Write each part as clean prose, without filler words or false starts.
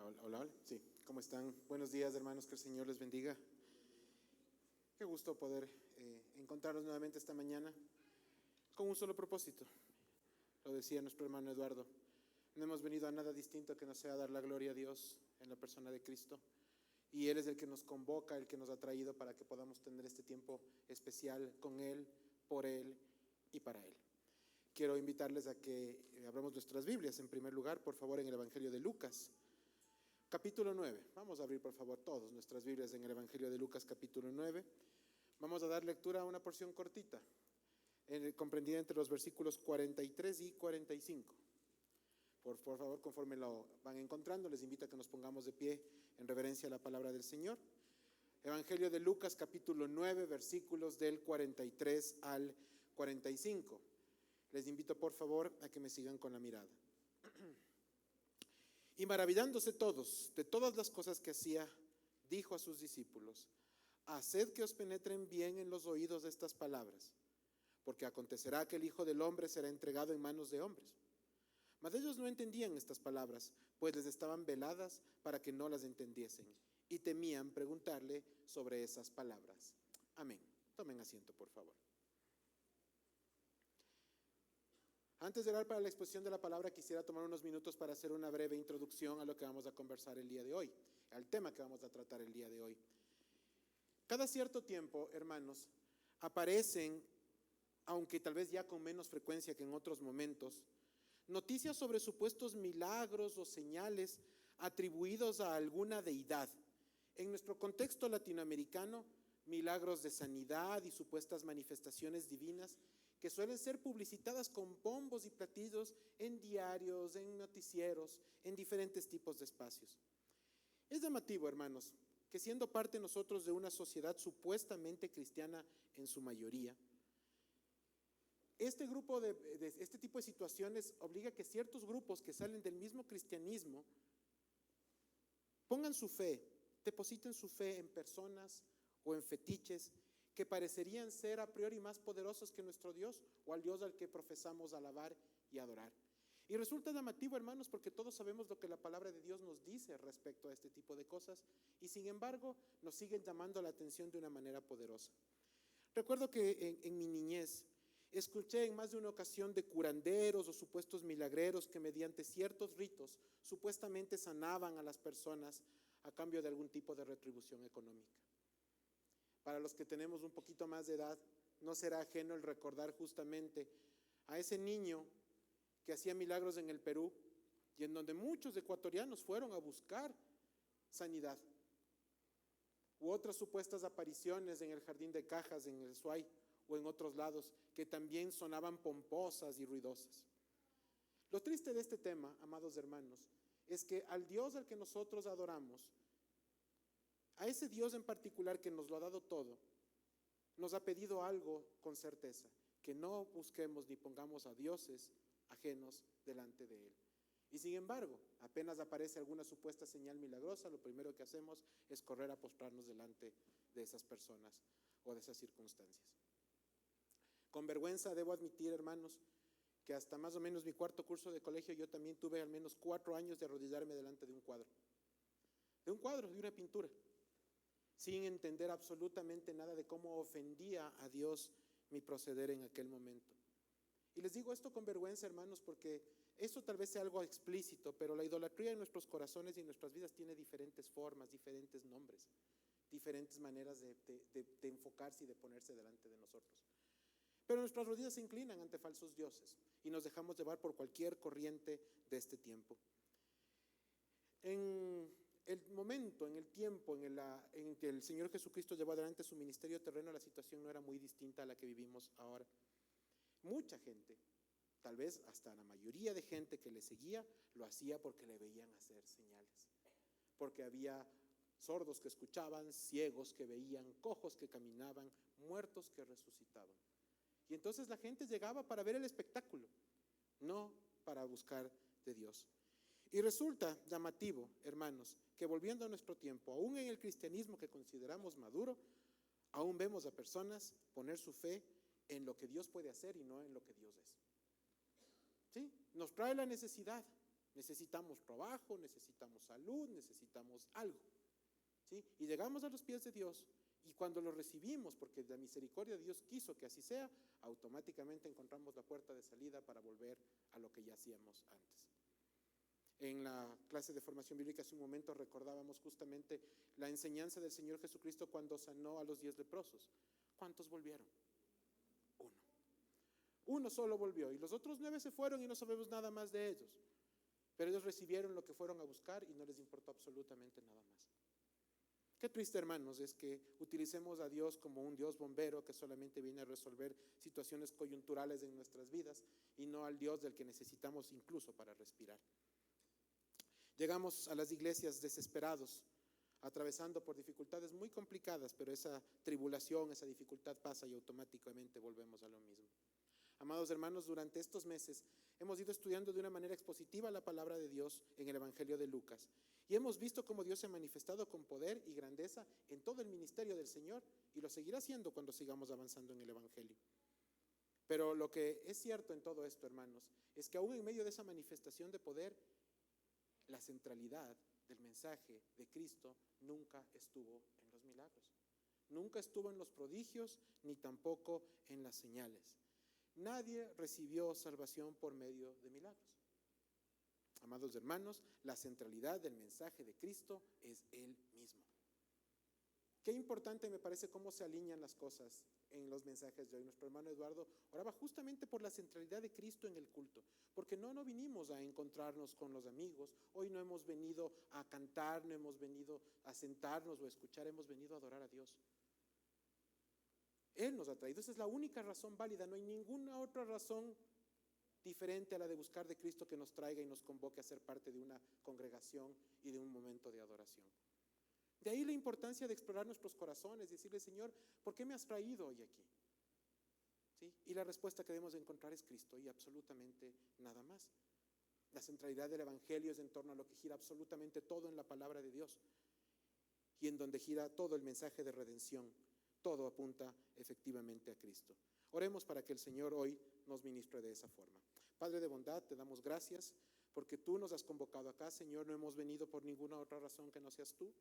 Hola, hola, hola. Sí, ¿cómo están? Buenos días, hermanos, que el Señor les bendiga. Qué gusto poder encontrarnos nuevamente esta mañana con un solo propósito. Lo decía nuestro hermano Eduardo, no hemos venido a nada distinto que no sea a dar la gloria a Dios en la persona de Cristo. Y Él es el que nos convoca, el que nos ha traído para que podamos tener este tiempo especial con Él, por Él y para Él. Quiero invitarles a que abramos nuestras Biblias. En primer lugar, por favor, en el Evangelio de Lucas, capítulo 9. Vamos a abrir, por favor, todas nuestras Biblias en el Evangelio de Lucas, capítulo 9. Vamos a dar lectura a una porción cortita, comprendida entre los versículos 43 y 45. Por favor, conforme lo van encontrando, les invito a que nos pongamos de pie en reverencia a la palabra del Señor. Evangelio de Lucas, capítulo 9, versículos del 43 al 45. Les invito, por favor, a que me sigan con la mirada. Y maravillándose todos de todas las cosas que hacía, dijo a sus discípulos: haced que os penetren bien en los oídos estas palabras, porque acontecerá que el Hijo del Hombre será entregado en manos de hombres. Mas ellos no entendían estas palabras, pues les estaban veladas para que no las entendiesen, y temían preguntarle sobre esas palabras. Amén. Tomen asiento, por favor. Antes de orar para la exposición de la palabra, quisiera tomar unos minutos para hacer una breve introducción a lo que vamos a conversar el día de hoy, al tema que vamos a tratar el día de hoy. Cada cierto tiempo, hermanos, aparecen, aunque tal vez ya con menos frecuencia que en otros momentos, noticias sobre supuestos milagros o señales atribuidos a alguna deidad. En nuestro contexto latinoamericano, milagros de sanidad y supuestas manifestaciones divinas que suelen ser publicitadas con bombos y platillos en diarios, en noticieros, en diferentes tipos de espacios. Es llamativo, hermanos, que siendo parte nosotros de una sociedad supuestamente cristiana en su mayoría, este tipo de situaciones obliga a que ciertos grupos que salen del mismo cristianismo pongan su fe, depositen su fe en personas o en fetiches que parecerían ser a priori más poderosos que nuestro Dios o al Dios al que profesamos alabar y adorar. Y resulta llamativo, hermanos, porque todos sabemos lo que la palabra de Dios nos dice respecto a este tipo de cosas, y sin embargo nos siguen llamando la atención de una manera poderosa. Recuerdo que en mi niñez escuché en más de una ocasión de curanderos o supuestos milagreros que mediante ciertos ritos supuestamente sanaban a las personas a cambio de algún tipo de retribución económica. Para los que tenemos un poquito más de edad, no será ajeno el recordar justamente a ese niño que hacía milagros en el Perú y en donde muchos ecuatorianos fueron a buscar sanidad. U otras supuestas apariciones en el Jardín de Cajas, en el Suay o en otros lados, que también sonaban pomposas y ruidosas. Lo triste de este tema, amados hermanos, es que al Dios al que nosotros adoramos, a ese Dios en particular que nos lo ha dado todo, nos ha pedido algo con certeza: que no busquemos ni pongamos a dioses ajenos delante de Él. Y sin embargo, apenas aparece alguna supuesta señal milagrosa, lo primero que hacemos es correr a postrarnos delante de esas personas o de esas circunstancias. Con vergüenza debo admitir, hermanos, que hasta más o menos mi cuarto curso de colegio yo también tuve al menos 4 años de arrodillarme delante de un cuadro, de una pintura, sin entender absolutamente nada de cómo ofendía a Dios mi proceder en aquel momento. Y les digo esto con vergüenza, hermanos, porque esto tal vez sea algo explícito, pero la idolatría en nuestros corazones y en nuestras vidas tiene diferentes formas, diferentes nombres, diferentes maneras de enfocarse y de ponerse delante de nosotros. Pero nuestras rodillas se inclinan ante falsos dioses y nos dejamos llevar por cualquier corriente de este tiempo. En el momento, en el tiempo en que el Señor Jesucristo llevó adelante su ministerio terreno, la situación no era muy distinta a la que vivimos ahora. Mucha gente, tal vez hasta la mayoría de gente que le seguía, lo hacía porque le veían hacer señales, porque había sordos que escuchaban, ciegos que veían, cojos que caminaban, muertos que resucitaban. Y entonces la gente llegaba para ver el espectáculo, no para buscar de Dios. Y resulta llamativo, hermanos, que volviendo a nuestro tiempo, aún en el cristianismo que consideramos maduro, aún vemos a personas poner su fe en lo que Dios puede hacer y no en lo que Dios es. ¿Sí? Nos trae la necesidad, Necesitamos trabajo, necesitamos salud, necesitamos algo, ¿sí? Y llegamos a los pies de Dios, y cuando lo recibimos, porque la misericordia de Dios quiso que así sea, automáticamente encontramos la puerta de salida para volver a lo que ya hacíamos antes. En la clase de formación bíblica hace un momento recordábamos justamente la enseñanza del Señor Jesucristo cuando sanó a los 10 leprosos. ¿Cuántos volvieron? Uno. Uno solo volvió, y los otros 9 se fueron y no sabemos nada más de ellos. Pero ellos recibieron lo que fueron a buscar y no les importó absolutamente nada más. Qué triste, hermanos, es que utilicemos a Dios como un Dios bombero que solamente viene a resolver situaciones coyunturales en nuestras vidas, y no al Dios del que necesitamos incluso para respirar. Llegamos a las iglesias desesperados, atravesando por dificultades muy complicadas, pero esa tribulación, esa dificultad pasa y automáticamente volvemos a lo mismo. Amados hermanos, durante estos meses hemos ido estudiando de una manera expositiva la palabra de Dios en el Evangelio de Lucas, y hemos visto cómo Dios se ha manifestado con poder y grandeza en todo el ministerio del Señor, y lo seguirá haciendo cuando sigamos avanzando en el Evangelio. Pero lo que es cierto en todo esto, hermanos, es que aún en medio de esa manifestación de poder, la centralidad del mensaje de Cristo nunca estuvo en los milagros, nunca estuvo en los prodigios, ni tampoco en las señales. Nadie recibió salvación por medio de milagros. Amados hermanos, la centralidad del mensaje de Cristo es Él mismo. Qué importante me parece cómo se alinean las cosas en los mensajes de hoy. Nuestro hermano Eduardo oraba justamente por la centralidad de Cristo en el culto, porque no vinimos a encontrarnos con los amigos, hoy no hemos venido a cantar, no hemos venido a sentarnos o a escuchar, hemos venido a adorar a Dios. Él nos ha traído, esa es la única razón válida, no hay ninguna otra razón diferente a la de buscar de Cristo que nos traiga y nos convoque a ser parte de una congregación y de un momento de adoración. De ahí la importancia de explorar nuestros corazones, decirle: Señor, ¿por qué me has traído hoy aquí? ¿Sí? Y la respuesta que debemos encontrar es Cristo y absolutamente nada más. La centralidad del Evangelio es en torno a lo que gira absolutamente todo en la palabra de Dios, y en donde gira todo el mensaje de redención. Todo apunta efectivamente a Cristo. Oremos para que el Señor hoy nos ministre de esa forma. Padre de bondad, te damos gracias porque tú nos has convocado acá, Señor. No hemos venido por ninguna otra razón que no seas tú.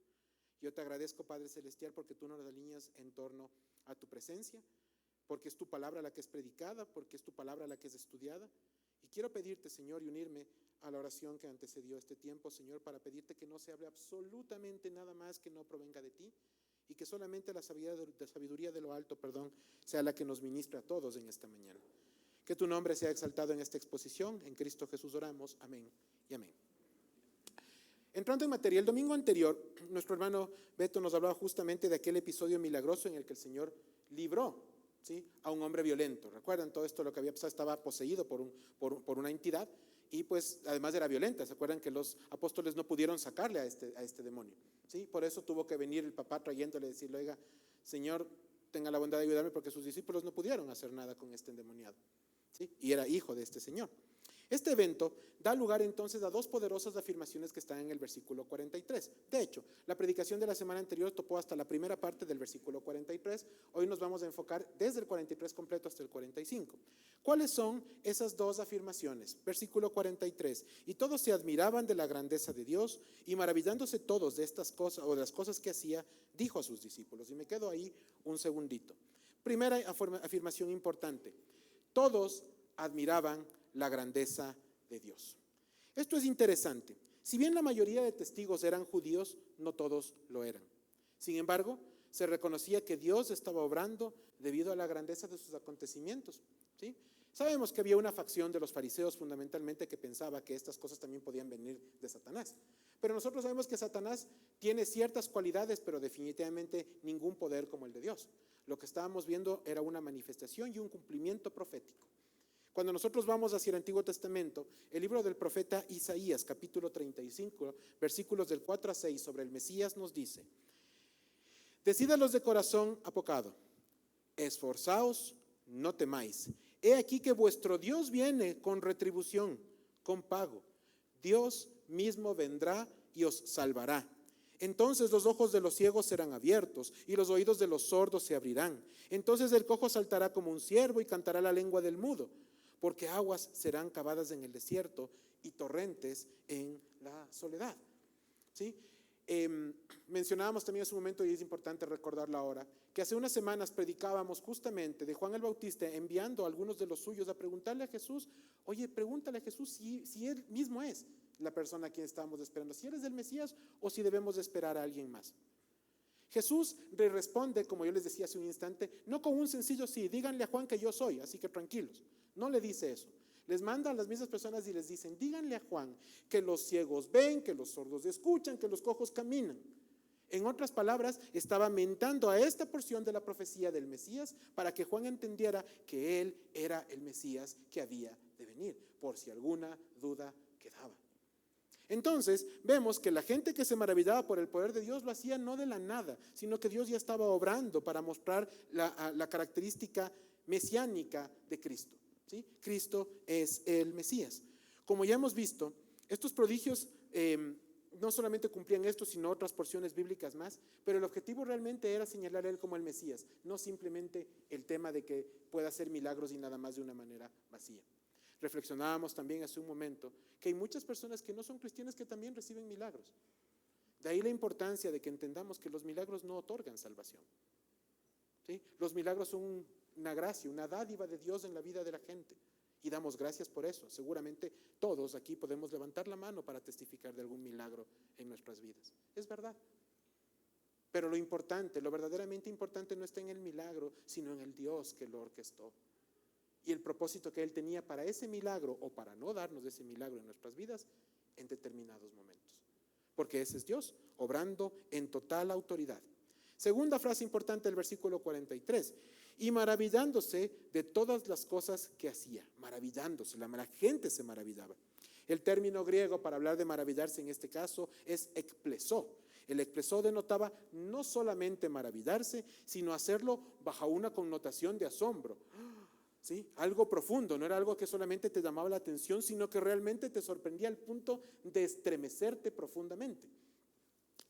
Yo te agradezco, Padre Celestial, porque tú nos alineas en torno a tu presencia, porque es tu palabra la que es predicada, porque es tu palabra la que es estudiada. Y quiero pedirte, Señor, y unirme a la oración que antecedió este tiempo, Señor, para pedirte que no se hable absolutamente nada más que no provenga de ti, y que solamente la sabiduría de lo alto, sea la que nos ministre a todos en esta mañana. Que tu nombre sea exaltado en esta exposición. En Cristo Jesús oramos. Amén y amén. Entrando en materia, el domingo anterior, nuestro hermano Beto nos hablaba justamente de aquel episodio milagroso en el que el Señor libró, ¿sí?, a un hombre violento. ¿Recuerdan todo esto? Lo que había pasado, estaba poseído por una entidad, y pues además era violenta. ¿Se acuerdan que los apóstoles no pudieron sacarle a este demonio? ¿Sí? Por eso tuvo que venir el papá trayéndole y decirle: oiga, Señor, tenga la bondad de ayudarme, porque sus discípulos no pudieron hacer nada con este endemoniado. ¿Sí? Y era hijo de este Señor. Este evento da lugar entonces a dos poderosas afirmaciones que están en el versículo 43. De hecho, la predicación de la semana anterior topó hasta la primera parte del versículo 43. Hoy nos vamos a enfocar desde el 43 completo hasta el 45. ¿Cuáles son esas dos afirmaciones? Versículo 43. Y todos se admiraban de la grandeza de Dios, y maravillándose todos de estas cosas o de las cosas que hacía, dijo a sus discípulos. Y me quedo ahí un segundito. Primera afirmación importante: todos admiraban la grandeza de Dios. Esto es interesante. Si bien la mayoría de testigos eran judíos, no todos lo eran. Sin embargo, se reconocía que Dios estaba obrando debido a la grandeza de sus acontecimientos, ¿sí? Sabemos que había una facción de los fariseos fundamentalmente que pensaba que estas cosas también podían venir de Satanás. Pero nosotros sabemos que Satanás tiene ciertas cualidades, pero definitivamente ningún poder como el de Dios. Lo que estábamos viendo era una manifestación y un cumplimiento profético. Cuando nosotros vamos hacia el Antiguo Testamento, el libro del profeta Isaías, capítulo 35, versículos del 4 a 6, sobre el Mesías nos dice: Decídalos de corazón apocado, esforzaos, no temáis. He aquí que vuestro Dios viene con retribución, con pago. Dios mismo vendrá y os salvará. Entonces los ojos de los ciegos serán abiertos y los oídos de los sordos se abrirán. Entonces el cojo saltará como un ciervo y cantará la lengua del mudo. porque aguas serán cavadas en el desierto y torrentes en la soledad. ¿Sí? Mencionábamos también hace un momento, y es importante recordarlo ahora, que hace unas semanas predicábamos justamente de Juan el Bautista enviando a algunos de los suyos a preguntarle a Jesús, oye, pregúntale a Jesús si él mismo es la persona a quien estábamos esperando, si eres el Mesías o si debemos de esperar a alguien más. Jesús le responde, como yo les decía hace un instante, no con un sencillo sí, díganle a Juan que yo soy, así que tranquilos. No le dice eso. Les manda a las mismas personas y les dicen, díganle a Juan que los ciegos ven, que los sordos escuchan, que los cojos caminan. En otras palabras, estaba mentando a esta porción de la profecía del Mesías para que Juan entendiera que él era el Mesías que había de venir, por si alguna duda quedaba. Entonces vemos que la gente que se maravillaba por el poder de Dios lo hacía no de la nada, sino que Dios ya estaba obrando para mostrar la característica mesiánica de Cristo. ¿Sí? Cristo es el Mesías. Como ya hemos visto, estos prodigios no solamente cumplían esto, sino otras porciones bíblicas más, pero el objetivo realmente era señalar a él como el Mesías, no simplemente el tema de que pueda hacer milagros y nada más de una manera vacía. Reflexionábamos también hace un momento que hay muchas personas que no son cristianas que también reciben milagros. De ahí la importancia de que entendamos que los milagros no otorgan salvación. ¿Sí? Los milagros son una gracia, una dádiva de Dios en la vida de la gente. Y damos gracias por eso. Seguramente todos aquí podemos levantar la mano para testificar de algún milagro en nuestras vidas. Es verdad. Pero lo importante, lo verdaderamente importante no está en el milagro, sino en el Dios que lo orquestó. Y el propósito que Él tenía para ese milagro o para no darnos ese milagro en nuestras vidas en determinados momentos. Porque ese es Dios, obrando en total autoridad. Segunda frase importante del versículo 43. Y maravillándose de todas las cosas que hacía. Maravillándose, la gente se maravillaba. El término griego para hablar de maravillarse en este caso es ekplesó. El ekplesó denotaba no solamente maravillarse, sino hacerlo bajo una connotación de asombro. ¿Sí? Algo profundo, no era algo que solamente te llamaba la atención, sino que realmente te sorprendía al punto de estremecerte profundamente.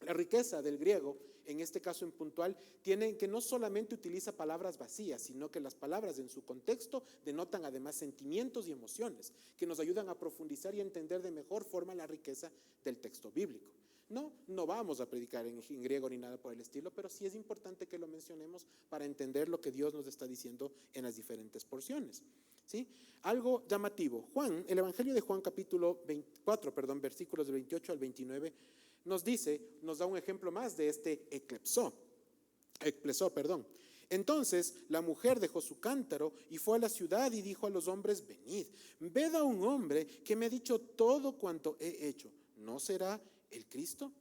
La riqueza del griego, en este caso en puntual, tiene que no solamente utiliza palabras vacías, sino que las palabras en su contexto denotan además sentimientos y emociones que nos ayudan a profundizar y a entender de mejor forma la riqueza del texto bíblico. No vamos a predicar en griego ni nada por el estilo, pero sí es importante que lo mencionemos para entender lo que Dios nos está diciendo en las diferentes porciones. ¿Sí? Algo llamativo. Juan, el Evangelio de Juan capítulo 24, versículos de 28 al 29, nos da un ejemplo más de este ekplesó. Entonces la mujer dejó su cántaro y fue a la ciudad y dijo a los hombres, venid, ved a un hombre que me ha dicho todo cuanto he hecho. ¿No será el Cristo?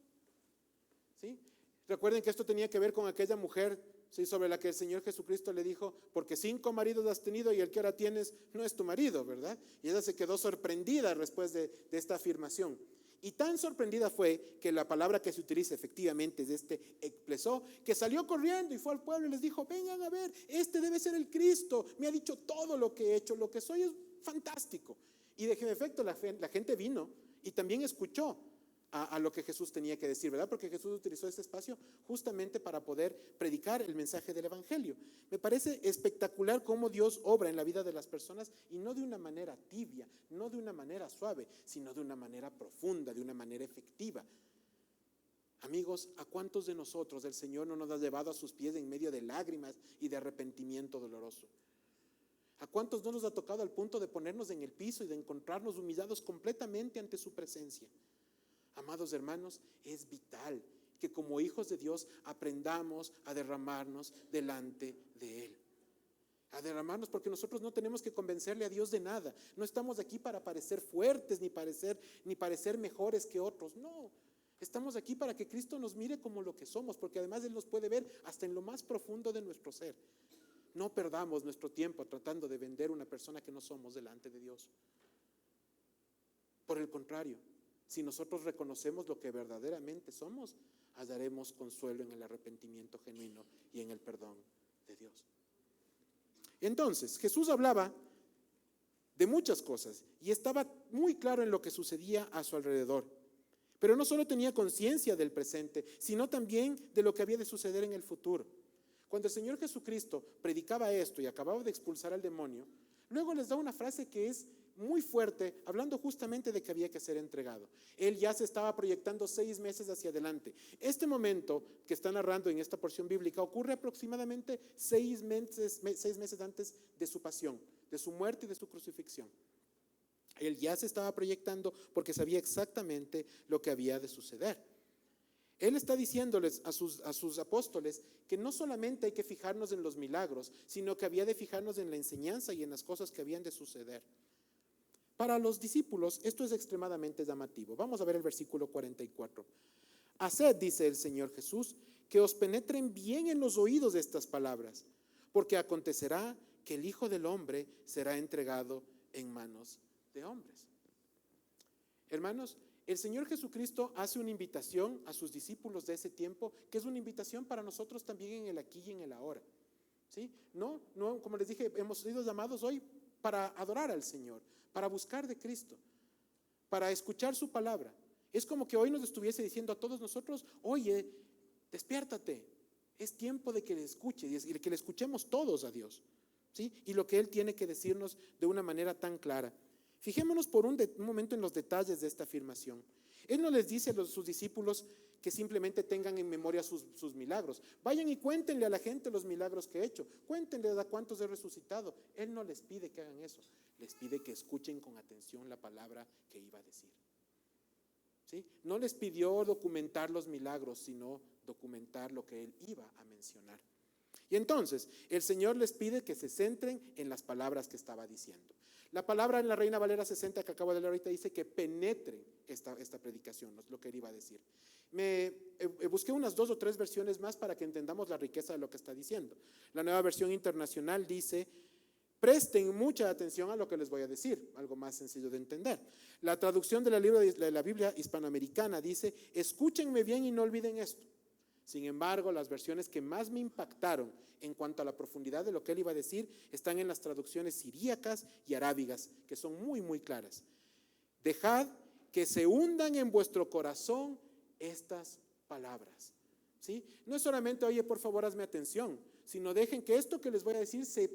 ¿Sí? Recuerden que esto tenía que ver con aquella mujer, ¿sí?, sobre la que el Señor Jesucristo le dijo, porque 5 maridos has tenido y el que ahora tienes no es tu marido, ¿verdad? Y ella se quedó sorprendida después de esta afirmación. Y tan sorprendida fue que la palabra que se utiliza efectivamente es este ekplesó, que salió corriendo y fue al pueblo y les dijo, vengan a ver, este debe ser el Cristo, me ha dicho todo lo que he hecho, lo que soy es fantástico. Y de efecto la gente vino y también escuchó a lo que Jesús tenía que decir, ¿verdad? Porque Jesús utilizó este espacio justamente para poder predicar el mensaje del Evangelio. Me parece espectacular cómo Dios obra en la vida de las personas y no de una manera tibia, no de una manera suave, sino de una manera profunda, de una manera efectiva. Amigos, ¿a cuántos de nosotros el Señor no nos ha llevado a sus pies en medio de lágrimas y de arrepentimiento doloroso? ¿A cuántos no nos ha tocado al punto de ponernos en el piso y de encontrarnos humillados completamente ante su presencia? Amados hermanos, es vital que como hijos de Dios aprendamos a derramarnos delante de Él. A derramarnos porque nosotros no tenemos que convencerle a Dios de nada. No estamos aquí para parecer fuertes ni parecer mejores que otros. No, estamos aquí para que Cristo nos mire como lo que somos, porque además Él nos puede ver hasta en lo más profundo de nuestro ser. No perdamos nuestro tiempo tratando de vender una persona que no somos delante de Dios. Por el contrario, si nosotros reconocemos lo que verdaderamente somos, hallaremos consuelo en el arrepentimiento genuino y en el perdón de Dios. Entonces, Jesús hablaba de muchas cosas y estaba muy claro en lo que sucedía a su alrededor. Pero no solo tenía conciencia del presente, sino también de lo que había de suceder en el futuro. Cuando el Señor Jesucristo predicaba esto y acababa de expulsar al demonio, Luego les da una frase que es muy fuerte, hablando justamente de que había que ser entregado. Él ya se estaba proyectando 6 meses hacia adelante. Este momento que está narrando en esta porción bíblica ocurre aproximadamente 6 meses antes de su pasión, de su muerte y de su crucifixión. Él ya se estaba proyectando porque sabía exactamente lo que había de suceder. Él está diciéndoles a sus apóstoles que no solamente hay que fijarnos en los milagros, sino que había de fijarnos en la enseñanza y en las cosas que habían de suceder. Para los discípulos esto es extremadamente llamativo. Vamos a ver el versículo 44. Haced, dice el Señor Jesús, que os penetren bien en los oídos de estas palabras, porque acontecerá que el Hijo del Hombre será entregado en manos de hombres. Hermanos, el Señor Jesucristo hace una invitación a sus discípulos de ese tiempo, que es una invitación para nosotros también en el aquí y en el ahora. ¿Sí? No, como les dije, hemos sido llamados hoy para adorar al Señor, para buscar de Cristo, para escuchar su palabra. Es como que hoy nos estuviese diciendo a todos nosotros: oye, despiértate, es tiempo de que le escuches y de que le escuchemos todos a Dios, ¿sí? Y lo que Él tiene que decirnos de una manera tan clara. Fijémonos por un momento en los detalles de esta afirmación. Él no les dice a sus discípulos que simplemente tengan en memoria sus milagros. Vayan y cuéntenle a la gente los milagros que he hecho. Cuéntenle a cuántos he resucitado. Él no les pide que hagan eso. Les pide que escuchen con atención la palabra que iba a decir. ¿Sí? No les pidió documentar los milagros, sino documentar lo que Él iba a mencionar. Y entonces el Señor les pide que se centren en las palabras que estaba diciendo. La palabra en la Reina Valera 60 que acabo de leer ahorita dice que penetren esta predicación, no es lo que Él iba a decir. Busqué unas 2 o 3 versiones más para que entendamos la riqueza de lo que está diciendo. La Nueva Versión Internacional dice: presten mucha atención a lo que les voy a decir, algo más sencillo de entender. La traducción de la Biblia hispanoamericana dice: escúchenme bien y no olviden esto. Sin embargo, las versiones que más me impactaron en cuanto a la profundidad de lo que Él iba a decir están en las traducciones siríacas y arábigas, que son muy, muy claras. Dejad que se hundan en vuestro corazón estas palabras. ¿Sí? No es solamente: oye, por favor, hazme atención, sino dejen que esto que les voy a decir se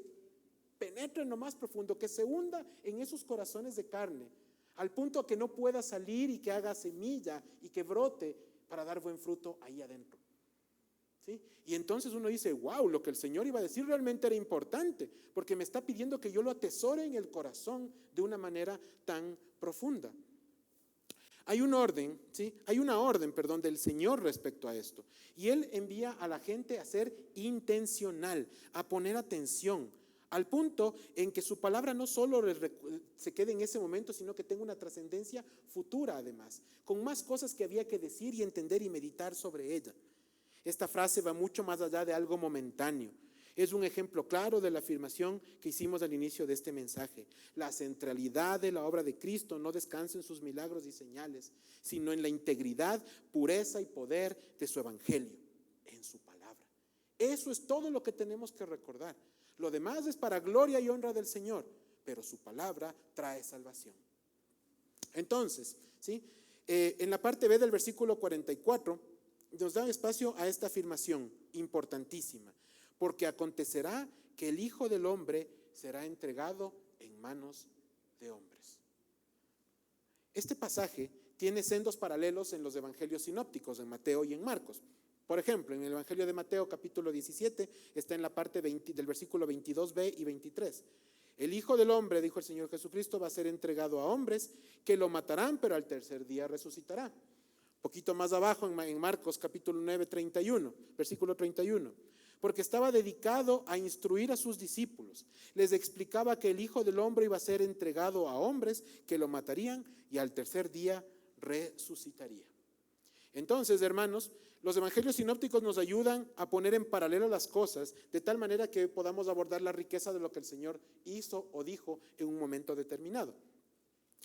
penetre en lo más profundo, que se hunda en esos corazones de carne, al punto que no pueda salir y que haga semilla y que brote para dar buen fruto ahí adentro. ¿Sí? Y entonces uno dice: wow, lo que el Señor iba a decir realmente era importante, porque me está pidiendo que yo lo atesore en el corazón de una manera tan profunda. Hay una orden del Señor respecto a esto, y Él envía a la gente a ser intencional, a poner atención, al punto en que su palabra no solo se quede en ese momento, sino que tenga una trascendencia futura además, con más cosas que había que decir y entender y meditar sobre ella. Esta frase va mucho más allá de algo momentáneo. Es un ejemplo claro de la afirmación que hicimos al inicio de este mensaje. La centralidad de la obra de Cristo no descansa en sus milagros y señales, sino en la integridad, pureza y poder de su evangelio, en su palabra. Eso es todo lo que tenemos que recordar. Lo demás es para gloria y honra del Señor, pero su palabra trae salvación. Entonces, ¿sí? En la parte B del versículo 44 nos da espacio a esta afirmación importantísima: porque acontecerá que el Hijo del Hombre será entregado en manos de hombres. Este pasaje tiene sendos paralelos en los evangelios sinópticos, en Mateo y en Marcos. Por ejemplo, en el evangelio de Mateo capítulo 17 está en la parte del versículo 22b y 23. El Hijo del Hombre, dijo el Señor Jesucristo, va a ser entregado a hombres que lo matarán, pero al tercer día resucitará. Poquito más abajo en Marcos capítulo 9, 31, versículo 31. Porque estaba dedicado a instruir a sus discípulos. Les explicaba que el Hijo del Hombre iba a ser entregado a hombres que lo matarían y al tercer día resucitaría. Entonces, hermanos, los evangelios sinópticos nos ayudan a poner en paralelo las cosas de tal manera que podamos abordar la riqueza de lo que el Señor hizo o dijo en un momento determinado.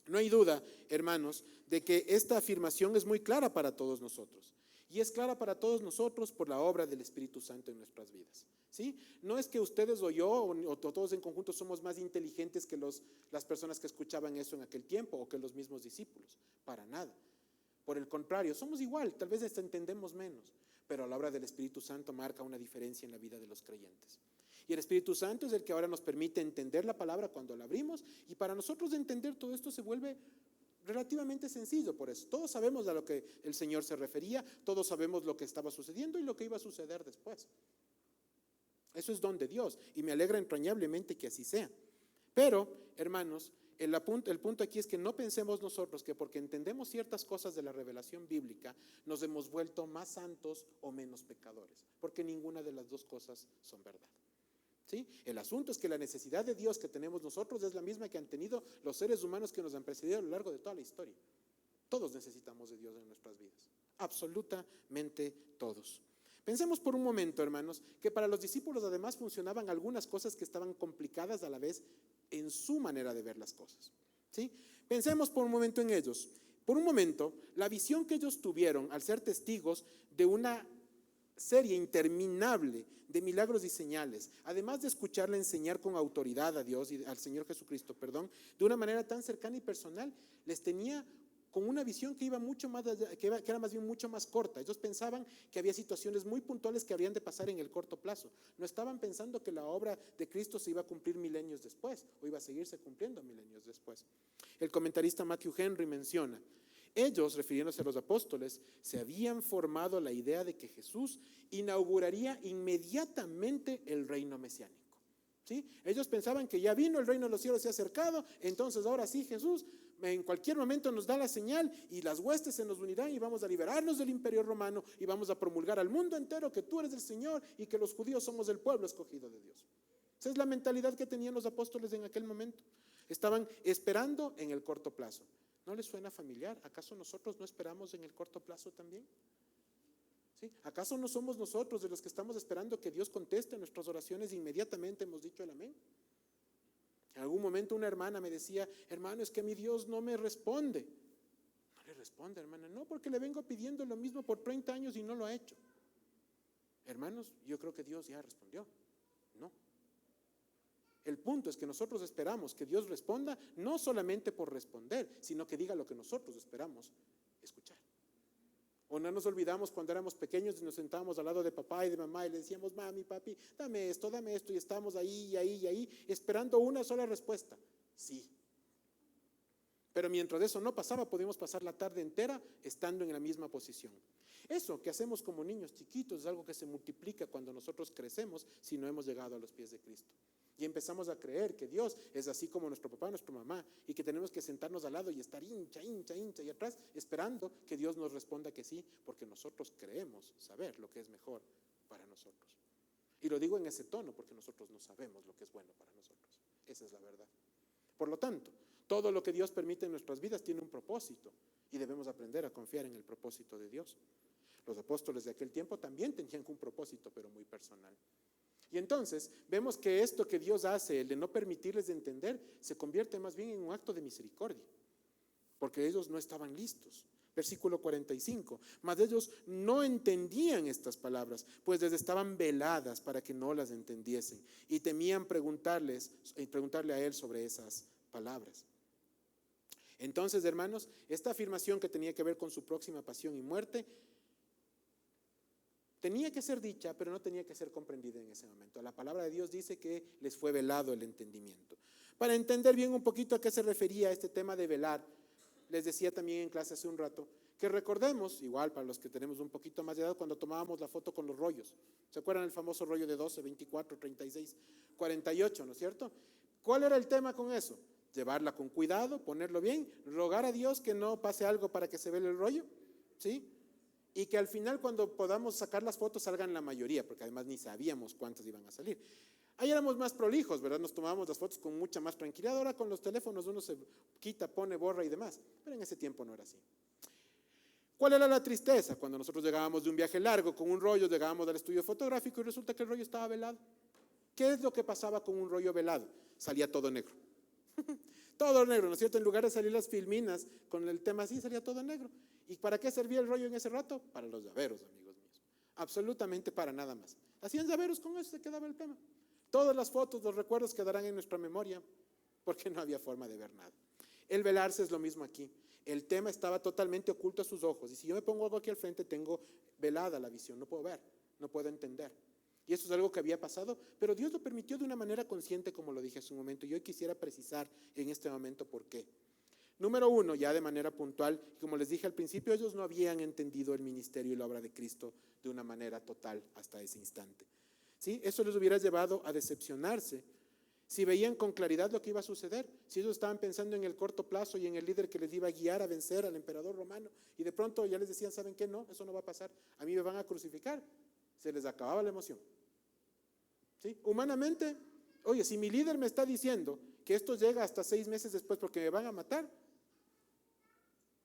No hay duda, hermanos, de que esta afirmación es muy clara para todos nosotros. Y es clara para todos nosotros por la obra del Espíritu Santo en nuestras vidas. ¿Sí? No es que ustedes o yo o todos en conjunto somos más inteligentes que las personas que escuchaban eso en aquel tiempo o que los mismos discípulos. Para nada. Por el contrario, somos igual, tal vez entendemos menos, pero la obra del Espíritu Santo marca una diferencia en la vida de los creyentes. Y el Espíritu Santo es el que ahora nos permite entender la palabra cuando la abrimos, y para nosotros entender todo esto se vuelve relativamente sencillo. Por eso todos sabemos a lo que el Señor se refería, todos sabemos lo que estaba sucediendo y lo que iba a suceder después. Eso es don de Dios y me alegra entrañablemente que así sea. Pero, hermanos, el punto aquí es que no pensemos nosotros que porque entendemos ciertas cosas de la revelación bíblica nos hemos vuelto más santos o menos pecadores, porque ninguna de las dos cosas son verdad. ¿Sí? El asunto es que la necesidad de Dios que tenemos nosotros es la misma que han tenido los seres humanos que nos han precedido a lo largo de toda la historia. Todos necesitamos de Dios en nuestras vidas, absolutamente todos. Pensemos por un momento, hermanos, que para los discípulos además funcionaban algunas cosas que estaban complicadas a la vez en su manera de ver las cosas. ¿Sí? Pensemos por un momento en ellos. Por un momento, la visión que ellos tuvieron al ser testigos de una serie interminable de milagros y señales, además de escucharle enseñar con autoridad a Dios y al Señor Jesucristo, de una manera tan cercana y personal, les tenía con una visión que iba mucho más allá, que era más bien mucho más corta. Ellos pensaban que había situaciones muy puntuales que habrían de pasar en el corto plazo. No estaban pensando que la obra de Cristo se iba a cumplir milenios después, o iba a seguirse cumpliendo milenios después. El comentarista Matthew Henry menciona: ellos, refiriéndose a los apóstoles, se habían formado la idea de que Jesús inauguraría inmediatamente el reino mesiánico. ¿Sí? Ellos pensaban que ya vino el reino de los cielos, se ha acercado, entonces ahora sí Jesús en cualquier momento nos da la señal y las huestes se nos unirán y vamos a liberarnos del imperio romano y vamos a promulgar al mundo entero que tú eres el Señor y que los judíos somos el pueblo escogido de Dios. Esa es la mentalidad que tenían los apóstoles en aquel momento. Estaban esperando en el corto plazo. ¿No les suena familiar? ¿Acaso nosotros no esperamos en el corto plazo también? ¿Sí? ¿Acaso no somos nosotros de los que estamos esperando que Dios conteste nuestras oraciones e inmediatamente hemos dicho el amén? En algún momento una hermana me decía: hermano, es que mi Dios no me responde. No le responde, hermana. No, porque le vengo pidiendo lo mismo por 30 años y no lo ha hecho. Hermanos, yo creo que Dios ya respondió. No. El punto es que nosotros esperamos que Dios responda, no solamente por responder, sino que diga lo que nosotros esperamos escuchar. O no nos olvidamos cuando éramos pequeños y nos sentábamos al lado de papá y de mamá y le decíamos: mami, papi, dame esto, y estábamos ahí y ahí y ahí esperando una sola respuesta: sí. Pero mientras eso no pasaba, podíamos pasar la tarde entera estando en la misma posición. Eso que hacemos como niños chiquitos es algo que se multiplica cuando nosotros crecemos si no hemos llegado a los pies de Cristo. Y empezamos a creer que Dios es así como nuestro papá, nuestra mamá, y que tenemos que sentarnos al lado y estar hincha y atrás esperando que Dios nos responda que sí, porque nosotros creemos saber lo que es mejor para nosotros. Y lo digo en ese tono porque nosotros no sabemos lo que es bueno para nosotros. Esa es la verdad. Por lo tanto, todo lo que Dios permite en nuestras vidas tiene un propósito y debemos aprender a confiar en el propósito de Dios. Los apóstoles de aquel tiempo también tenían un propósito, pero muy personal. Y entonces vemos que esto que Dios hace, el de no permitirles de entender, se convierte más bien en un acto de misericordia, porque ellos no estaban listos. Versículo 45: mas ellos no entendían estas palabras, pues les estaban veladas para que no las entendiesen, y temían preguntarle a él sobre esas palabras. Entonces, hermanos, esta afirmación que tenía que ver con su próxima pasión y muerte tenía que ser dicha, pero no tenía que ser comprendida en ese momento. La palabra de Dios dice que les fue velado el entendimiento. Para entender bien un poquito a qué se refería este tema de velar, les decía también en clase hace un rato que recordemos, igual para los que tenemos un poquito más de edad, cuando tomábamos la foto con los rollos. ¿Se acuerdan el famoso rollo de 12, 24, 36, 48, ¿no es cierto? ¿Cuál era el tema con eso? Llevarla con cuidado, ponerlo bien, rogar a Dios que no pase algo para que se vele el rollo, ¿sí? Y que al final, cuando podamos sacar las fotos, salgan la mayoría, porque además ni sabíamos cuántas iban a salir. Ahí éramos más prolijos, ¿verdad? Nos tomábamos las fotos con mucha más tranquilidad. Ahora con los teléfonos uno se quita, pone, borra y demás. Pero en ese tiempo no era así. ¿Cuál era la tristeza? Cuando nosotros llegábamos de un viaje largo con un rollo, llegábamos al estudio fotográfico y resulta que el rollo estaba velado. ¿Qué es lo que pasaba con un rollo velado? Salía todo negro. Todo negro, ¿no es cierto? En lugar de salir las filminas con el tema así, salía todo negro. ¿Y para qué servía el rollo en ese rato? Para los llaveros, amigos míos. Absolutamente para nada más. Hacían llaveros, con eso se quedaba el tema. Todas las fotos, los recuerdos quedarán en nuestra memoria porque no había forma de ver nada. El velarse es lo mismo aquí. El tema estaba totalmente oculto a sus ojos. Y si yo me pongo algo aquí al frente, tengo velada la visión, no puedo ver, no puedo entender. Y eso es algo que había pasado, pero Dios lo permitió de una manera consciente, como lo dije hace un momento. Y hoy quisiera precisar en este momento por qué. Número uno, ya de manera puntual, como les dije al principio, ellos no habían entendido el ministerio y la obra de Cristo de una manera total hasta ese instante. ¿Sí? Eso les hubiera llevado a decepcionarse si veían con claridad lo que iba a suceder. Si ellos estaban pensando en el corto plazo y en el líder que les iba a guiar a vencer al emperador romano, y de pronto ya les decían, ¿saben qué? No, eso no va a pasar, a mí me van a crucificar. Se les acababa la emoción. ¿Sí? Humanamente, oye, si mi líder me está diciendo que esto llega hasta 6 meses después porque me van a matar,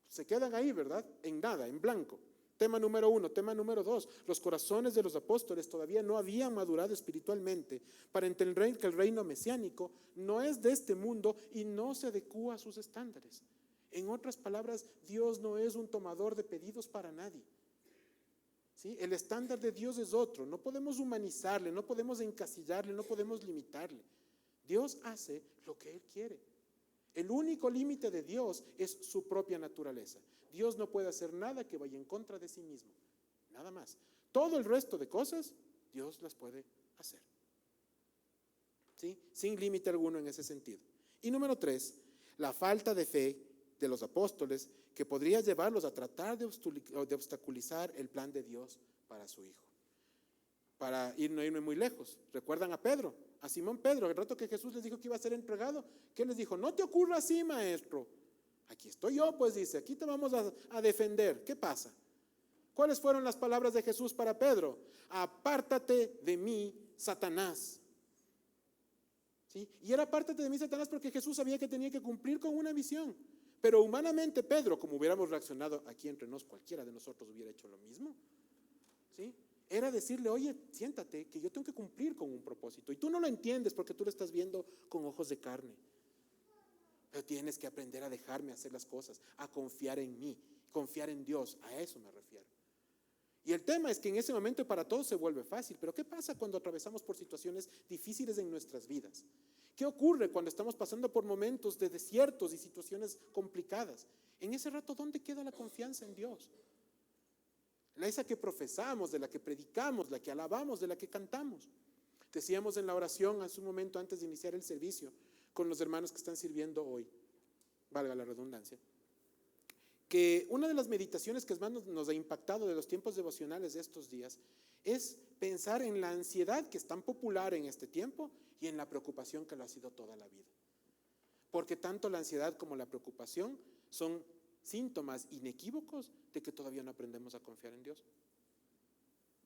se quedan ahí, ¿verdad? En nada, en blanco. Tema número 1. Tema número 2. Los corazones de los apóstoles todavía no habían madurado espiritualmente para entender que el reino mesiánico no es de este mundo y no se adecúa a sus estándares. En otras palabras, Dios no es un tomador de pedidos para nadie. ¿Sí? El estándar de Dios es otro. No podemos humanizarle, no podemos encasillarle, no podemos limitarle. Dios hace lo que Él quiere. El único límite de Dios es su propia naturaleza. Dios no puede hacer nada que vaya en contra de sí mismo. Nada más. Todo el resto de cosas, Dios las puede hacer. ¿Sí? Sin límite alguno en ese sentido. Y número 3, la falta de fe de los apóstoles que podría llevarlos a tratar de obstaculizar el plan de Dios para su Hijo. Para no irme muy lejos, ¿recuerdan a Pedro? A Simón Pedro, el rato que Jesús les dijo que iba a ser entregado, ¿qué les dijo? No te ocurra así, maestro. Aquí estoy yo, pues dice, aquí te vamos a defender. ¿Qué pasa? ¿Cuáles fueron las palabras de Jesús para Pedro? Apártate de mí, Satanás. ¿Sí? Y era apártate de mí, Satanás, porque Jesús sabía que tenía que cumplir con una misión. Pero humanamente Pedro, como hubiéramos reaccionado aquí entre nos, cualquiera de nosotros hubiera hecho lo mismo. ¿Sí? Era decirle, oye, siéntate, que yo tengo que cumplir con un propósito. Y tú no lo entiendes porque tú lo estás viendo con ojos de carne. Pero tienes que aprender a dejarme hacer las cosas, a confiar en mí, confiar en Dios. A eso me refiero. Y el tema es que en ese momento para todos se vuelve fácil. Pero ¿qué pasa cuando atravesamos por situaciones difíciles en nuestras vidas? ¿Qué ocurre cuando estamos pasando por momentos de desiertos y situaciones complicadas? En ese rato, ¿dónde queda la confianza en Dios? Esa que profesamos, de la que predicamos, la que alabamos, de la que cantamos. Decíamos en la oración hace un momento antes de iniciar el servicio con los hermanos que están sirviendo hoy, valga la redundancia, que una de las meditaciones que más nos ha impactado de los tiempos devocionales de estos días es pensar en la ansiedad que es tan popular en este tiempo y en la preocupación que lo ha sido toda la vida. Porque tanto la ansiedad como la preocupación son síntomas inequívocos de que todavía no aprendemos a confiar en Dios.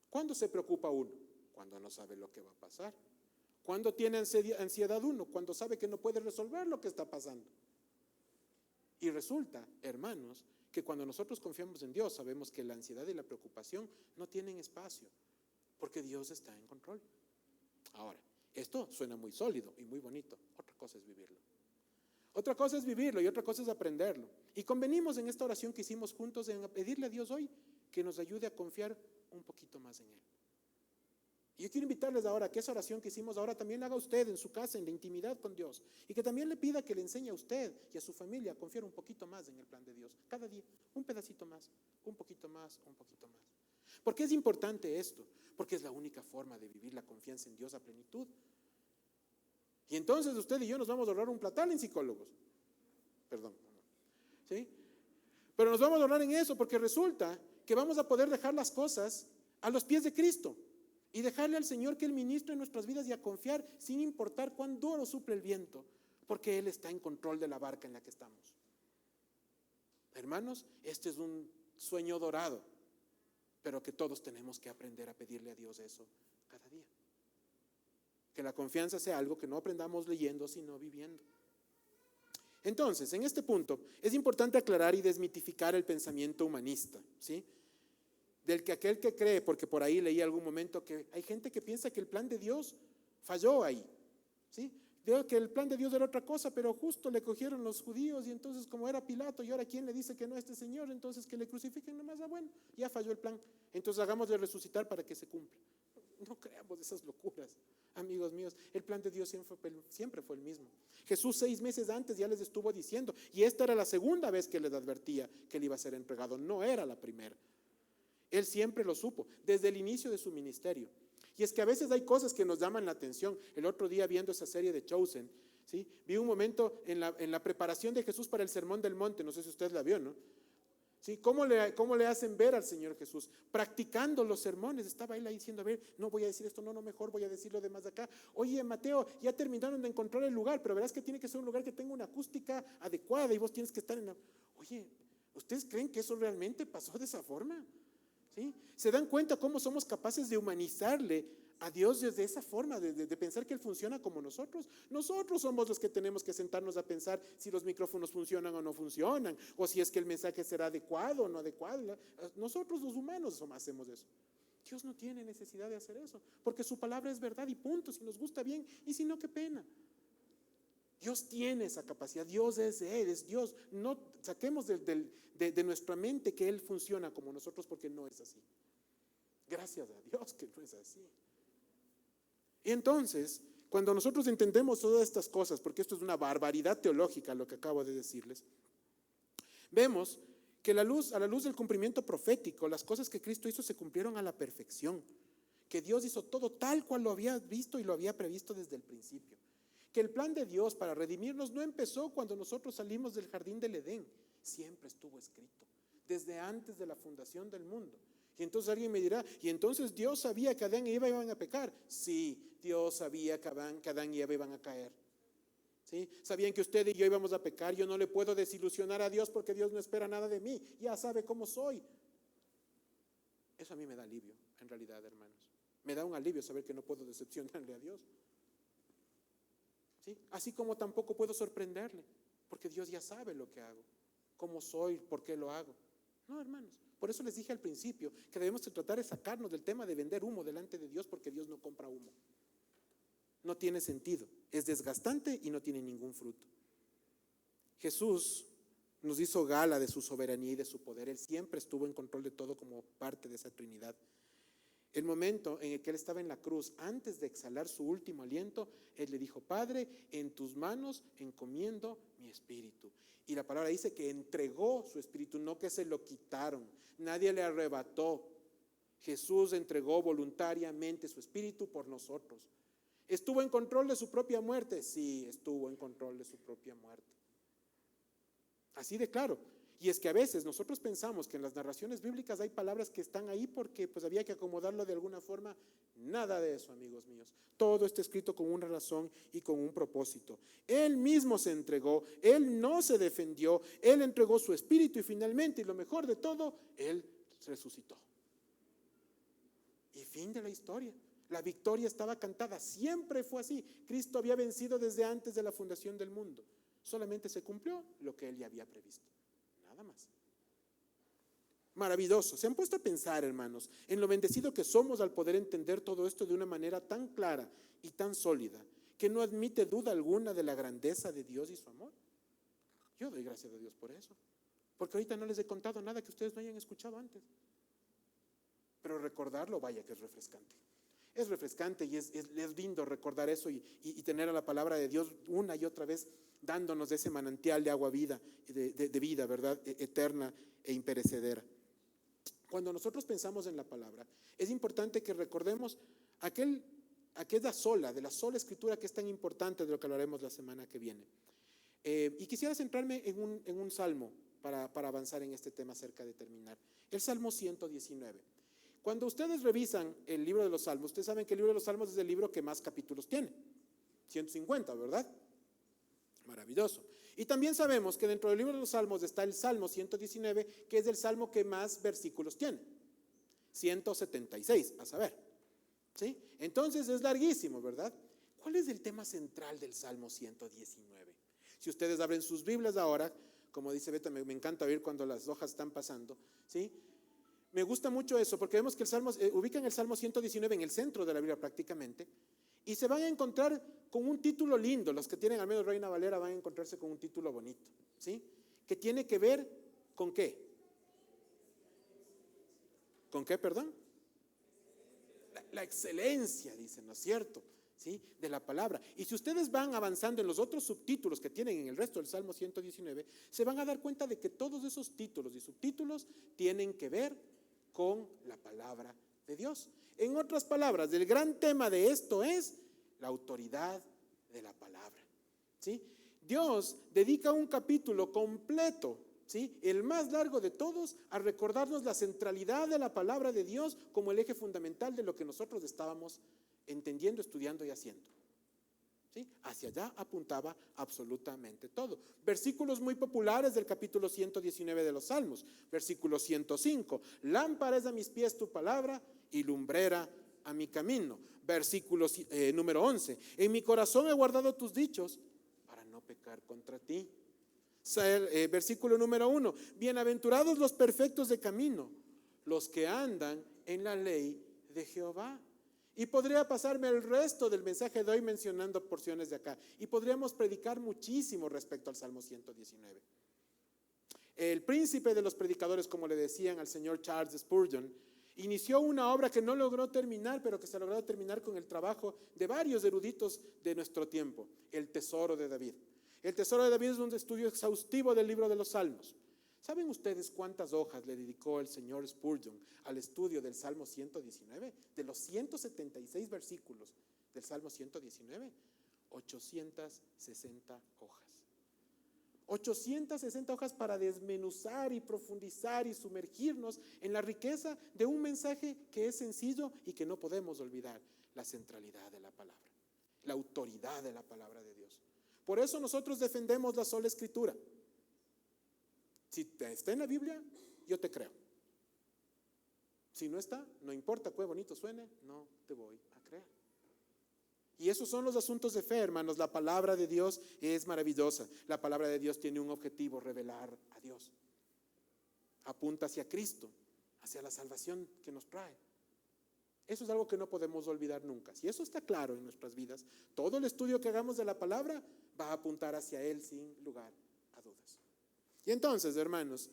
¿Cuándo se preocupa uno? Cuando no sabe lo que va a pasar. ¿Cuándo tiene ansiedad uno? Cuando sabe que no puede resolver lo que está pasando. Y resulta, hermanos, que cuando nosotros confiamos en Dios, sabemos que la ansiedad y la preocupación no tienen espacio, porque Dios está en control. Ahora, esto suena muy sólido y muy bonito. Otra cosa es vivirlo. Otra cosa es vivirlo y otra cosa es aprenderlo. Y convenimos en esta oración que hicimos juntos en pedirle a Dios hoy que nos ayude a confiar un poquito más en Él. Y yo quiero invitarles ahora a que esa oración que hicimos ahora también la haga usted en su casa, en la intimidad con Dios. Y que también le pida que le enseñe a usted y a su familia a confiar un poquito más en el plan de Dios. Cada día, un pedacito más, un poquito más, un poquito más. ¿Por qué es importante esto? Porque es la única forma de vivir la confianza en Dios a plenitud. Y entonces usted y yo nos vamos a ahorrar un platal en psicólogos. Perdón. ¿Sí? Pero nos vamos a ahorrar en eso porque resulta que vamos a poder dejar las cosas a los pies de Cristo y dejarle al Señor que Él ministre en nuestras vidas y a confiar sin importar cuán duro suple el viento, porque Él está en control de la barca en la que estamos. Hermanos, este es un sueño dorado, pero que todos tenemos que aprender a pedirle a Dios eso cada día. Que la confianza sea algo que no aprendamos leyendo, sino viviendo. Entonces, en este punto, es importante aclarar y desmitificar el pensamiento humanista, ¿sí? Del que aquel que cree, porque por ahí leí algún momento que hay gente que piensa que el plan de Dios falló ahí, ¿sí? Veo que el plan de Dios era otra cosa, pero justo le cogieron los judíos y entonces como era Pilato y ahora quién le dice que no a este señor, entonces que le crucifiquen nomás, bueno, ya falló el plan, entonces hagámosle resucitar para que se cumpla. No creamos esas locuras, amigos míos. El plan de Dios siempre fue el mismo. Jesús 6 meses antes ya les estuvo diciendo, y esta era la segunda vez que les advertía que él iba a ser entregado, no era la primera. Él siempre lo supo, desde el inicio de su ministerio. Y es que a veces hay cosas que nos llaman la atención. El otro día viendo esa serie de Chosen, ¿sí? Vi un momento en la preparación de Jesús para el Sermón del Monte, no sé si usted la vio, ¿no? ¿Sí? ¿Cómo le hacen ver al Señor Jesús? Practicando los sermones. Estaba él ahí diciendo, a ver, no voy a decir esto, no, mejor voy a decir lo demás de acá. Oye, Mateo, ya terminaron de encontrar el lugar, pero verás que tiene que ser un lugar que tenga una acústica adecuada y vos tienes que estar en la... Oye, ¿ustedes creen que eso realmente pasó de esa forma? ¿Sí? ¿Se dan cuenta cómo somos capaces de humanizarle a Dios desde esa forma, de pensar que Él funciona como nosotros? Nosotros somos los que tenemos que sentarnos a pensar si los micrófonos funcionan o no funcionan, o si es que el mensaje será adecuado o no adecuado. Nosotros los humanos hacemos eso. Dios no tiene necesidad de hacer eso, porque su palabra es verdad y punto. Si nos gusta bien y si no, qué pena. Dios tiene esa capacidad, Dios es Él, es Dios. No saquemos de nuestra mente que Él funciona como nosotros, porque no es así. Gracias a Dios que no es así. Y entonces, cuando nosotros entendemos todas estas cosas, porque esto es una barbaridad teológica lo que acabo de decirles, vemos que a la luz del cumplimiento profético, las cosas que Cristo hizo se cumplieron a la perfección, que Dios hizo todo tal cual lo había visto y lo había previsto desde el principio. Que el plan de Dios para redimirnos no empezó cuando nosotros salimos del jardín del Edén, siempre estuvo escrito, desde antes de la fundación del mundo. Y entonces alguien me dirá, ¿y entonces Dios sabía que Adán y Eva iban a pecar? Sí, Dios sabía que Adán y Eva iban a caer. ¿Sí? Sabían que usted y yo íbamos a pecar. Yo no le puedo desilusionar a Dios porque Dios no espera nada de mí, ya sabe cómo soy. Eso a mí me da alivio, en realidad, hermanos. Me da un alivio saber que no puedo decepcionarle a Dios. ¿Sí? Así como tampoco puedo sorprenderle, porque Dios ya sabe lo que hago, cómo soy, por qué lo hago. No, hermanos, por eso les dije al principio que debemos tratar de sacarnos del tema de vender humo delante de Dios, porque Dios no compra humo. No tiene sentido, es desgastante y no tiene ningún fruto. Jesús nos hizo gala de su soberanía y de su poder. Él siempre estuvo en control de todo como parte de esa Trinidad. El momento en el que Él estaba en la cruz, antes de exhalar su último aliento, Él le dijo, Padre, en tus manos encomiendo mi espíritu. Y la palabra dice que entregó su espíritu, no que se lo quitaron. Nadie le arrebató. Jesús entregó voluntariamente su espíritu por nosotros. ¿Estuvo en control de su propia muerte? Sí, estuvo en control de su propia muerte. Así de claro. Y es que a veces nosotros pensamos que en las narraciones bíblicas hay palabras que están ahí porque pues había que acomodarlo de alguna forma. Nada de eso, amigos míos. Todo está escrito con una razón y con un propósito. Él mismo se entregó, Él no se defendió, Él entregó su espíritu y finalmente, y lo mejor de todo, Él resucitó. Y fin de la historia. La victoria estaba cantada, siempre fue así. Cristo había vencido desde antes de la fundación del mundo. Solamente se cumplió lo que Él ya había previsto. Nada más. Maravilloso. ¿Se han puesto a pensar, hermanos, en lo bendecido que somos al poder entender todo esto de una manera tan clara y tan sólida, que no admite duda alguna de la grandeza de Dios y su amor? Yo doy gracias a Dios por eso, porque ahorita no les he contado nada que ustedes no hayan escuchado antes. Pero recordarlo, vaya que es refrescante. Es refrescante y es lindo recordar eso y tener a la palabra de Dios una y otra vez dándonos de ese manantial de agua vida, de vida, ¿verdad? Eterna e imperecedera. Cuando nosotros pensamos en la palabra, es importante que recordemos aquella de la sola escritura que es tan importante, de lo que hablaremos la semana que viene. Y quisiera centrarme en un salmo para avanzar en este tema cerca de terminar. El Salmo 119. Cuando ustedes revisan el libro de los Salmos, ustedes saben que el libro de los Salmos es el libro que más capítulos tiene. 150, ¿verdad? Maravilloso. Y también sabemos que dentro del libro de los Salmos está el Salmo 119, que es el salmo que más versículos tiene. 176, a saber. ¿Sí? Entonces es larguísimo, ¿verdad? ¿Cuál es el tema central del Salmo 119? Si ustedes abren sus Biblias ahora, como dice Beta, me encanta oír cuando las hojas están pasando, ¿sí? Me gusta mucho eso, porque vemos que el Salmo, ubican el Salmo 119 en el centro de la Biblia prácticamente, y se van a encontrar con un título lindo. Los que tienen al menos Reina Valera van a encontrarse con un título bonito, ¿sí? Que tiene que ver con ¿qué? ¿Con qué, perdón? La excelencia, dicen, ¿no es cierto? ¿Sí? De la palabra. Y si ustedes van avanzando en los otros subtítulos que tienen en el resto del Salmo 119, se van a dar cuenta de que todos esos títulos y subtítulos tienen que ver con la palabra de Dios. En otras palabras, el gran tema de esto es la autoridad de la palabra, ¿sí? Dios dedica un capítulo completo, ¿sí?, el más largo de todos, a recordarnos la centralidad de la palabra de Dios como el eje fundamental de lo que nosotros estábamos entendiendo, estudiando y haciendo. ¿Sí? Hacia allá apuntaba absolutamente todo. Versículos muy populares del capítulo 119 de los Salmos. Versículo 105: lámpara es a mis pies tu palabra y lumbrera a mi camino. Versículo número 11: en mi corazón he guardado tus dichos para no pecar contra ti. Versículo número 1: bienaventurados los perfectos de camino, los que andan en la ley de Jehová. Y podría pasarme el resto del mensaje de hoy mencionando porciones de acá. Y podríamos predicar muchísimo respecto al Salmo 119. El príncipe de los predicadores, como le decían al señor Charles Spurgeon, inició una obra que no logró terminar, pero que se logró terminar con el trabajo de varios eruditos de nuestro tiempo: el Tesoro de David. El Tesoro de David es un estudio exhaustivo del libro de los Salmos. ¿Saben ustedes cuántas hojas le dedicó el señor Spurgeon al estudio del Salmo 119? De los 176 versículos del Salmo 119, 860 hojas. 860 hojas para desmenuzar y profundizar y sumergirnos en la riqueza de un mensaje que es sencillo y que no podemos olvidar: la centralidad de la palabra, la autoridad de la palabra de Dios. Por eso nosotros defendemos la sola escritura. Si está en la Biblia, yo te creo. Si no está, no importa qué bonito suene, no te voy a creer. Y esos son los asuntos de fe, hermanos. La palabra de Dios es maravillosa. La palabra de Dios tiene un objetivo: revelar a Dios. Apunta hacia Cristo, hacia la salvación que nos trae. Eso es algo que no podemos olvidar nunca. Si eso está claro en nuestras vidas, todo el estudio que hagamos de la palabra va a apuntar hacia Él sin lugar a dudas. Y entonces, hermanos,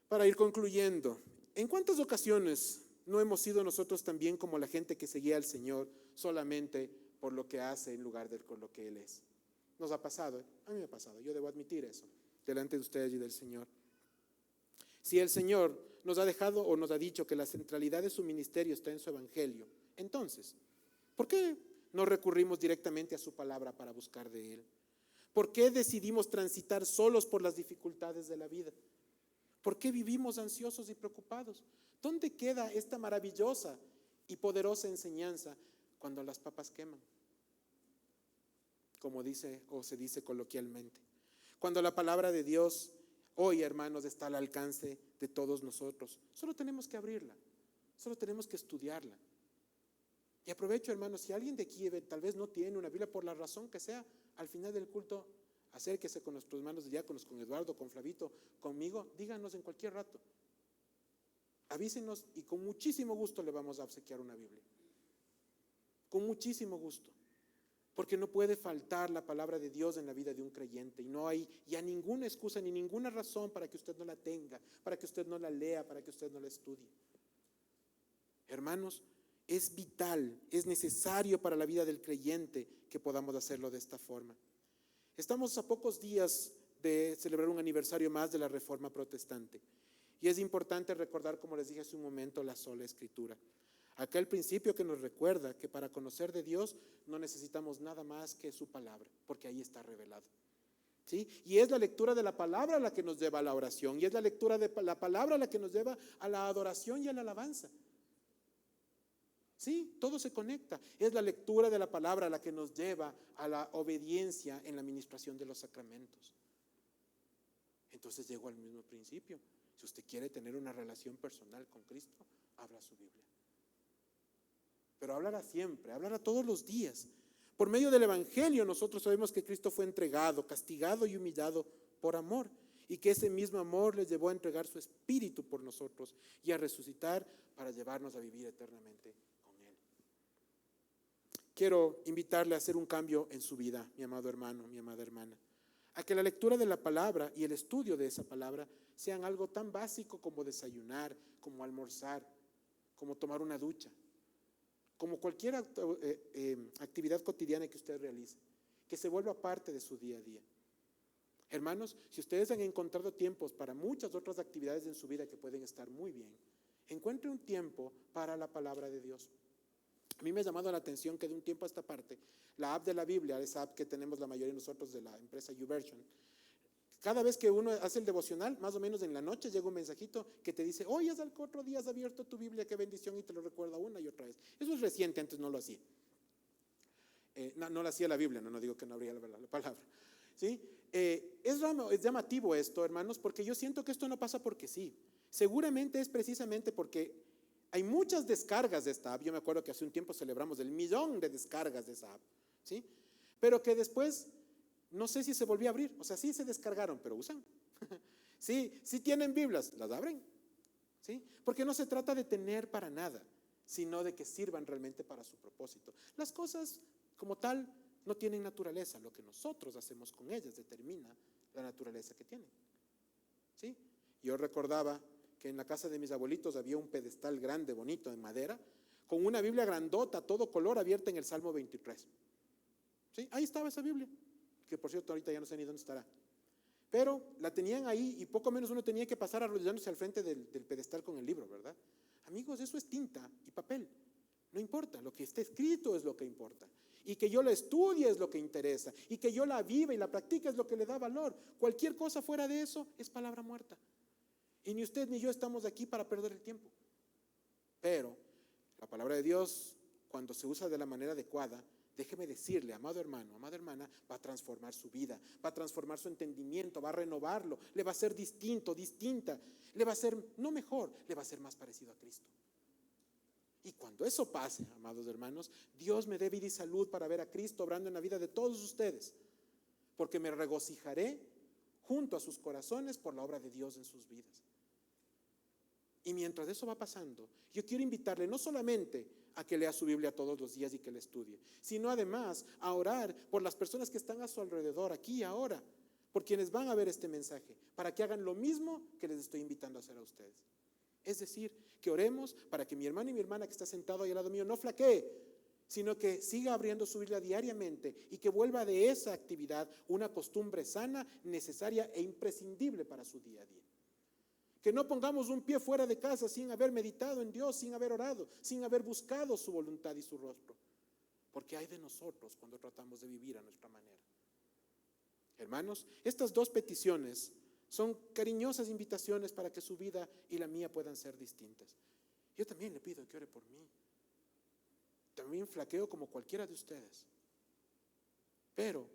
para ir concluyendo, ¿en cuántas ocasiones no hemos sido nosotros también como la gente que seguía al Señor solamente por lo que hace en lugar de por lo que Él es? Nos ha pasado, a mí me ha pasado, yo debo admitir eso delante de ustedes y del Señor. Si el Señor nos ha dejado o nos ha dicho que la centralidad de su ministerio está en su evangelio, entonces, ¿por qué no recurrimos directamente a su palabra para buscar de Él? ¿Por qué decidimos transitar solos por las dificultades de la vida? ¿Por qué vivimos ansiosos y preocupados? ¿Dónde queda esta maravillosa y poderosa enseñanza cuando las papas queman? Como dice o se dice coloquialmente. Cuando la palabra de Dios hoy, hermanos, está al alcance de todos nosotros. Solo tenemos que abrirla, solo tenemos que estudiarla. Y aprovecho, hermanos, si alguien de aquí tal vez no tiene una Biblia por la razón que sea, al final del culto, acérquese con nuestros hermanos diáconos, con Eduardo, con Flavito, conmigo, díganos en cualquier rato. Avísenos y con muchísimo gusto le vamos a obsequiar una Biblia. Con muchísimo gusto. Porque no puede faltar la palabra de Dios en la vida de un creyente. Y no hay ya ninguna excusa ni ninguna razón para que usted no la tenga, para que usted no la lea, para que usted no la estudie. Hermanos, es vital, es necesario para la vida del creyente que podamos hacerlo de esta forma. Estamos a pocos días de celebrar un aniversario más de la Reforma Protestante. Y es importante recordar, como les dije hace un momento, la sola Escritura. Aquel principio que nos recuerda que para conocer de Dios no necesitamos nada más que su palabra, porque ahí está revelado. ¿Sí? Y es la lectura de la palabra la que nos lleva a la oración, y es la lectura de la palabra la que nos lleva a la adoración y a la alabanza. Sí, todo se conecta. Es la lectura de la palabra la que nos lleva a la obediencia en la administración de los sacramentos. Entonces llego al mismo principio. Si usted quiere tener una relación personal con Cristo, abra su Biblia. Pero hablará siempre, hablará todos los días. Por medio del evangelio nosotros sabemos que Cristo fue entregado, castigado y humillado por amor, y que ese mismo amor les llevó a entregar su espíritu por nosotros y a resucitar para llevarnos a vivir eternamente con Él. Quiero invitarle a hacer un cambio en su vida, mi amado hermano, mi amada hermana, a que la lectura de la palabra y el estudio de esa palabra sean algo tan básico como desayunar, como almorzar, como tomar una ducha, como cualquier actividad cotidiana que usted realice, que se vuelva parte de su día a día. Hermanos, si ustedes han encontrado tiempos para muchas otras actividades en su vida que pueden estar muy bien, Encuentre un tiempo para la palabra de Dios. A mí me ha llamado la atención que de un tiempo a esta parte, la app de la Biblia, esa app que tenemos la mayoría de nosotros de la empresa YouVersion, cada vez que uno hace el devocional, más o menos en la noche llega un mensajito que te dice, hoy es al otro día has abierto tu Biblia, qué bendición, y te lo recuerda una y otra vez. Eso es reciente, antes no lo hacía. No lo hacía la Biblia, no digo que no habría la palabra. ¿Sí? Es llamativo esto, hermanos, porque yo siento que esto no pasa porque sí. Seguramente es precisamente porque hay muchas descargas de esta app. Yo me acuerdo que hace un tiempo celebramos el 1.000.000 de descargas de esa app, ¿sí? Pero que después, no sé si se volvió a abrir. O sea, sí se descargaron, pero usan. Sí tienen Biblias, las abren, ¿sí? Porque no se trata de tener para nada, sino de que sirvan realmente para su propósito. Las cosas como tal no tienen naturaleza. Lo que nosotros hacemos con ellas determina la naturaleza que tienen, ¿sí? Yo recordaba que en la casa de mis abuelitos había un pedestal grande, bonito, de madera, con una Biblia grandota, todo color, abierta en el Salmo 23. ¿Sí? Ahí estaba esa Biblia, que por cierto ahorita ya no sé ni dónde estará. Pero la tenían ahí y poco menos uno tenía que pasar arrodillándose al frente del pedestal con el libro, ¿verdad? Amigos, eso es tinta y papel. No importa, lo que esté escrito es lo que importa. Y que yo la estudie es lo que interesa. Y que yo la viva y la practique es lo que le da valor. Cualquier cosa fuera de eso es palabra muerta. Y ni usted ni yo estamos aquí para perder el tiempo. Pero la palabra de Dios, cuando se usa de la manera adecuada, déjeme decirle, amado hermano, amada hermana, va a transformar su vida, va a transformar su entendimiento, va a renovarlo, le va a hacer distinto, distinta, le va a hacer, no mejor, le va a hacer más parecido a Cristo. Y cuando eso pase, amados hermanos, Dios me dé vida y salud para ver a Cristo obrando en la vida de todos ustedes, porque me regocijaré junto a sus corazones por la obra de Dios en sus vidas. Y mientras eso va pasando, yo quiero invitarle no solamente a que lea su Biblia todos los días y que la estudie, sino además a orar por las personas que están a su alrededor, aquí y ahora, por quienes van a ver este mensaje, para que hagan lo mismo que les estoy invitando a hacer a ustedes. Es decir, que oremos para que mi hermano y mi hermana que está sentado ahí al lado mío no flaquee, sino que siga abriendo su Biblia diariamente y que vuelva de esa actividad una costumbre sana, necesaria e imprescindible para su día a día. Que no pongamos un pie fuera de casa sin haber meditado en Dios, sin haber orado, sin haber buscado su voluntad y su rostro. Porque hay de nosotros cuando tratamos de vivir a nuestra manera. Hermanos, estas dos peticiones son cariñosas invitaciones para que su vida y la mía puedan ser distintas. Yo también le pido que ore por mí. También flaqueo como cualquiera de ustedes. Pero,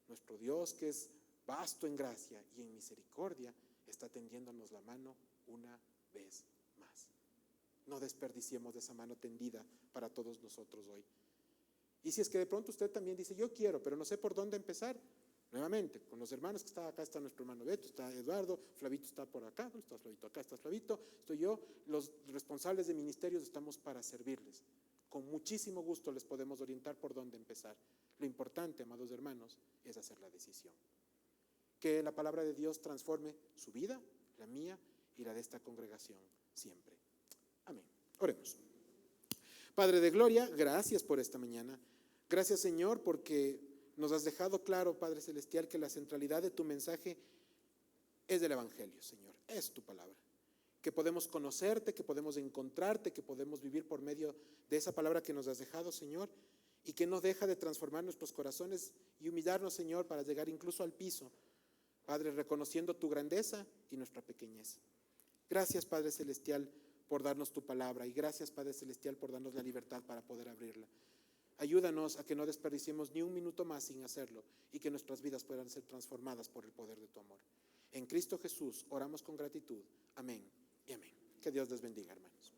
nuestro Dios, que es vasto en gracia y en misericordia, está tendiéndonos la mano una vez más. No desperdiciemos de esa mano tendida para todos nosotros hoy. Y si es que de pronto usted también dice, yo quiero, pero no sé por dónde empezar, nuevamente, con los hermanos que están acá, está nuestro hermano Beto, está Eduardo, Flavito está por acá, ¿dónde está Flavito? Acá está Flavito, estoy yo, los responsables de ministerios estamos para servirles. Con muchísimo gusto les podemos orientar por dónde empezar. Lo importante, amados hermanos, es hacer la decisión. Que la palabra de Dios transforme su vida, la mía y la de esta congregación siempre. Amén. Oremos. Padre de gloria, gracias por esta mañana. Gracias, Señor, porque nos has dejado claro, Padre Celestial, que la centralidad de tu mensaje es del Evangelio, Señor. Es tu palabra. Que podemos conocerte, que podemos encontrarte, que podemos vivir por medio de esa palabra que nos has dejado, Señor, y que no deja de transformar nuestros corazones y humillarnos, Señor, para llegar incluso al piso, Padre, reconociendo tu grandeza y nuestra pequeñez. Gracias, Padre Celestial, por darnos tu palabra, y gracias, Padre Celestial, por darnos la libertad para poder abrirla. Ayúdanos a que no desperdiciemos ni un minuto más sin hacerlo, y que nuestras vidas puedan ser transformadas por el poder de tu amor. En Cristo Jesús oramos con gratitud. Amén y amén. Que Dios les bendiga, hermanos.